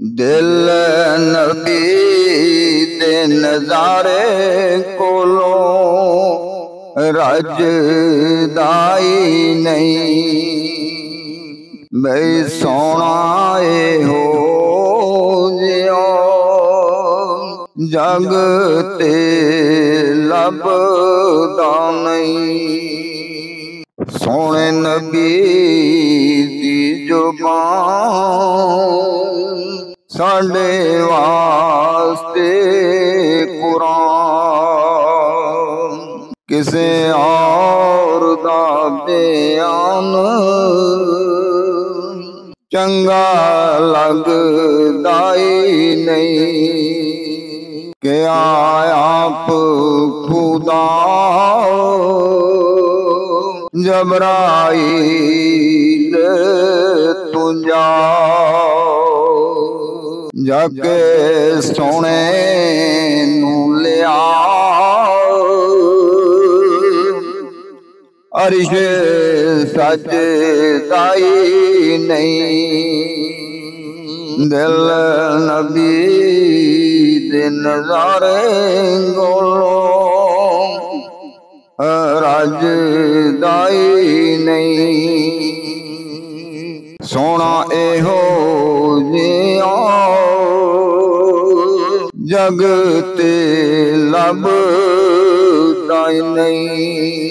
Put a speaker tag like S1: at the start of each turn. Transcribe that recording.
S1: दिल नबी दे नज़ारे कोलों रजदाई नहीं। बई सोना हो जियो जग ते लभदा नहीं। सोने नबी दी जुबान साडे वास्ते कुरान, किसे और दा बयान चंगा लगदा ही नहीं। के आप खुदा जबराइल तुझा जाके सोने नू लिया अर्श सजदाई नहीं। दिल नबी दे नज़ारे कोलों रजदाई नहीं। सोना एहो जिया जग ते लभदा नहीं।